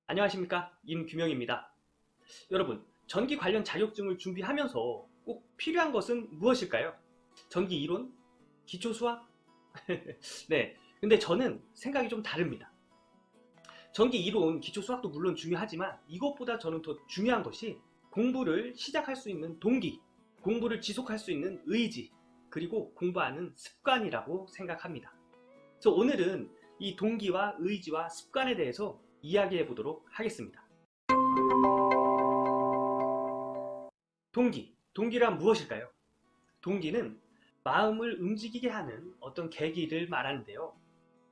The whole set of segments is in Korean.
안녕하십니까, 임규명입니다. 여러분, 전기 관련 자격증을 준비하면서 꼭 필요한 것은 무엇일까요? 전기 이론? 기초 수학? 네, 근데 저는 생각이 좀 다릅니다. 전기 이론, 기초 수학도 물론 중요하지만 이것보다 저는 더 중요한 것이 공부를 시작할 수 있는 동기, 공부를 지속할 수 있는 의지, 그리고 공부하는 습관이라고 생각합니다. 그래서 오늘은 이 동기와 의지와 습관에 대해서 이야기해 보도록 하겠습니다. 동기란 무엇일까요? 동기는 마음을 움직이게 하는 어떤 계기를 말하는데요.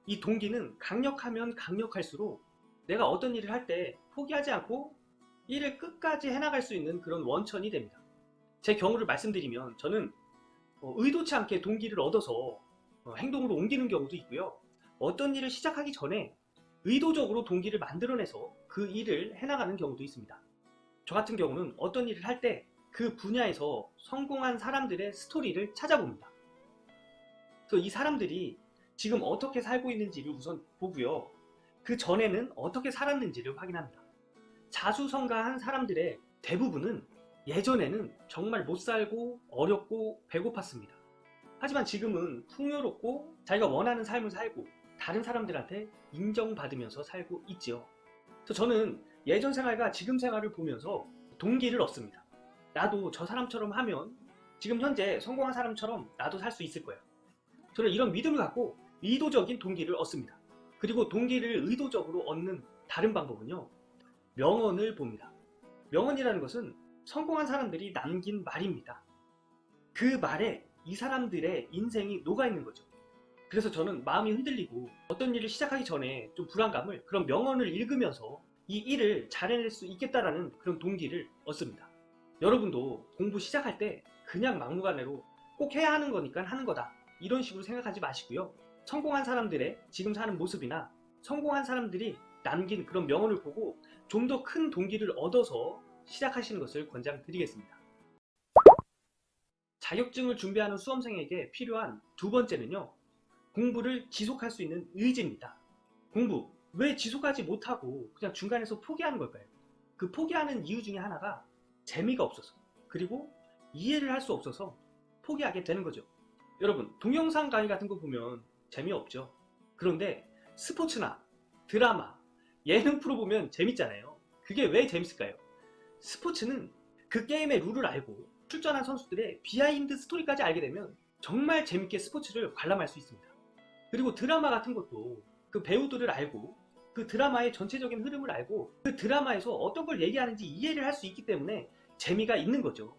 이 동기는 강력하면 강력할수록 내가 어떤 일을 할 때 포기하지 않고 일을 끝까지 해나갈 수 있는 그런 원천이 됩니다. 제 경우를 말씀드리면 저는 의도치 않게 동기를 얻어서 행동으로 옮기는 경우도 있고요. 어떤 일을 시작하기 전에 의도적으로 동기를 만들어내서 그 일을 해나가는 경우도 있습니다. 저 같은 경우는 어떤 일을 할 때 그 분야에서 성공한 사람들의 스토리를 찾아봅니다. 그래서 이 사람들이 지금 어떻게 살고 있는지를 우선 보고요. 그 전에는 어떻게 살았는지를 확인합니다. 자수성가한 사람들의 대부분은 예전에는 정말 못 살고 어렵고 배고팠습니다. 하지만 지금은 풍요롭고 자기가 원하는 삶을 살고 다른 사람들한테 인정받으면서 살고 있지요. 그래서 저는 예전 생활과 지금 생활을 보면서 동기를 얻습니다. 나도 저 사람처럼 하면 지금 현재 성공한 사람처럼 나도 살 수 있을 거야. 저는 이런 믿음을 갖고 의도적인 동기를 얻습니다. 그리고 동기를 의도적으로 얻는 다른 방법은요, 명언을 봅니다. 명언이라는 것은 성공한 사람들이 남긴 말입니다. 그 말에 이 사람들의 인생이 녹아있는 거죠. 그래서 저는 마음이 흔들리고 어떤 일을 시작하기 전에 좀 불안감을 그런 명언을 읽으면서 이 일을 잘해낼 수 있겠다라는 그런 동기를 얻습니다. 여러분도 공부 시작할 때 그냥 막무가내로 꼭 해야 하는 거니까 하는 거다, 이런 식으로 생각하지 마시고요. 성공한 사람들의 지금 사는 모습이나 성공한 사람들이 남긴 그런 명언을 보고 좀 더 큰 동기를 얻어서 시작하시는 것을 권장드리겠습니다. 자격증을 준비하는 수험생에게 필요한 두 번째는요, 공부를 지속할 수 있는 의지입니다. 공부, 왜 지속하지 못하고 그냥 중간에서 포기하는 걸까요? 그 포기하는 이유 중에 하나가 재미가 없어서, 그리고 이해를 할 수 없어서 포기하게 되는 거죠. 여러분, 동영상 강의 같은 거 보면 재미없죠. 그런데 스포츠나 드라마, 예능 프로 보면 재밌잖아요. 그게 왜 재밌을까요? 스포츠는 그 게임의 룰을 알고 출전한 선수들의 비하인드 스토리까지 알게 되면 정말 재밌게 스포츠를 관람할 수 있습니다. 그리고 드라마 같은 것도 그 배우들을 알고 그 드라마의 전체적인 흐름을 알고 그 드라마에서 어떤 걸 얘기하는지 이해를 할 수 있기 때문에 재미가 있는 거죠.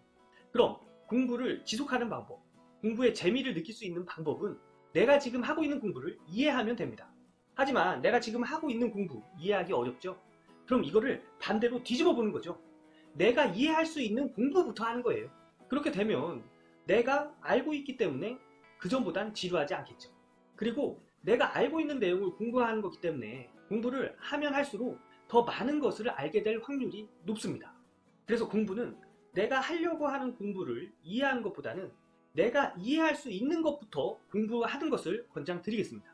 그럼 공부를 지속하는 방법, 공부의 재미를 느낄 수 있는 방법은 내가 지금 하고 있는 공부를 이해하면 됩니다. 하지만 내가 지금 하고 있는 공부 이해하기 어렵죠? 그럼 이거를 반대로 뒤집어 보는 거죠. 내가 이해할 수 있는 공부부터 하는 거예요. 그렇게 되면 내가 알고 있기 때문에 그전보단 지루하지 않겠죠. 그리고 내가 알고 있는 내용을 공부하는 거기 때문에 공부를 하면 할수록 더 많은 것을 알게 될 확률이 높습니다. 그래서 공부는 내가 하려고 하는 공부를 이해하는 것보다는 내가 이해할 수 있는 것부터 공부하는 것을 권장드리겠습니다.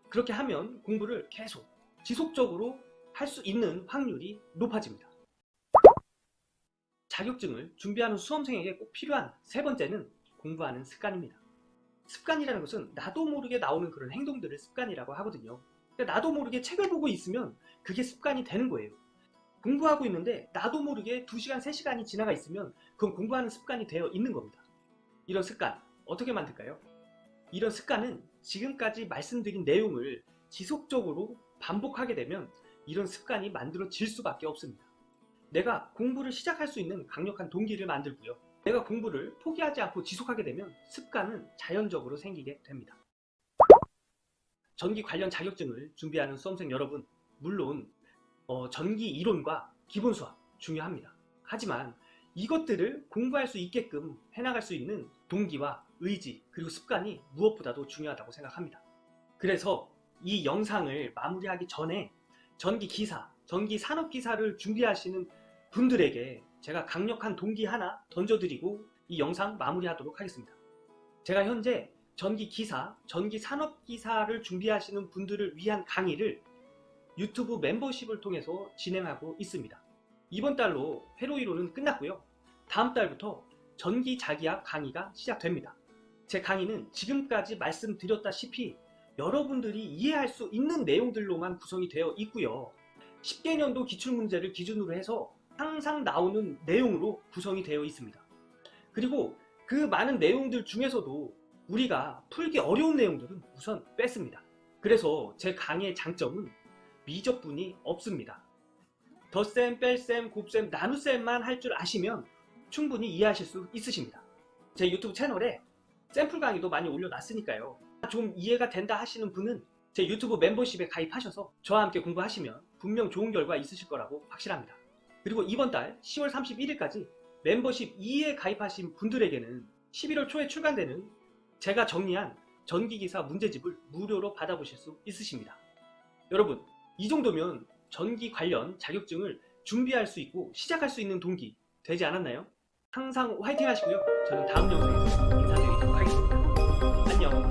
그렇게 하면 공부를 계속 지속적으로 할 수 있는 확률이 높아집니다. 자격증을 준비하는 수험생에게 꼭 필요한 세 번째는 공부하는 습관입니다. 습관이라는 것은 나도 모르게 나오는 그런 행동들을 습관이라고 하거든요. 그러니까 나도 모르게 책을 보고 있으면 그게 습관이 되는 거예요. 공부하고 있는데 나도 모르게 2시간, 3시간이 지나가 있으면 그건 공부하는 습관이 되어 있는 겁니다. 이런 습관 어떻게 만들까요? 이런 습관은 지금까지 말씀드린 내용을 지속적으로 반복하게 되면 이런 습관이 만들어질 수밖에 없습니다. 내가 공부를 시작할 수 있는 강력한 동기를 만들고요. 내가 공부를 포기하지 않고 지속하게 되면 습관은 자연적으로 생기게 됩니다. 전기 관련 자격증을 준비하는 수험생 여러분, 물론 전기 이론과 기본 수학 중요합니다. 하지만 이것들을 공부할 수 있게끔 해나갈 수 있는 동기와 의지, 그리고 습관이 무엇보다도 중요하다고 생각합니다. 그래서 이 영상을 마무리하기 전에 전기기사, 전기산업기사를 준비하시는 분들에게 제가 강력한 동기 하나 던져드리고 이 영상 마무리하도록 하겠습니다. 제가 현재 전기기사, 전기산업기사를 준비하시는 분들을 위한 강의를 유튜브 멤버십을 통해서 진행하고 있습니다. 이번 달로 회로 1호는 끝났고요. 다음 달부터 전기 자기약 강의가 시작됩니다. 제 강의는 지금까지 말씀드렸다시피 여러분들이 이해할 수 있는 내용들로만 구성이 되어 있고요. 10개년도 기출문제를 기준으로 해서 항상 나오는 내용으로 구성이 되어 있습니다. 그리고 그 많은 내용들 중에서도 우리가 풀기 어려운 내용들은 우선 뺐습니다. 그래서 제 강의의 장점은 미적분이 없습니다. 덧셈, 뺄셈, 곱셈, 나눗셈만 할 줄 아시면 충분히 이해하실 수 있으십니다. 제 유튜브 채널에 샘플 강의도 많이 올려놨으니까요. 좀 이해가 된다 하시는 분은 제 유튜브 멤버십에 가입하셔서 저와 함께 공부하시면 분명 좋은 결과 있으실 거라고 확실합니다. 그리고 이번 달 10월 31일까지 멤버십 2에 가입하신 분들에게는 11월 초에 출간되는 제가 정리한 전기기사 문제집을 무료로 받아보실 수 있으십니다. 여러분, 이 정도면 전기 관련 자격증을 준비할 수 있고 시작할 수 있는 동기 되지 않았나요? 항상 화이팅 하시고요. 저는 다음 영상에서 인사드리도록 하겠습니다. 안녕.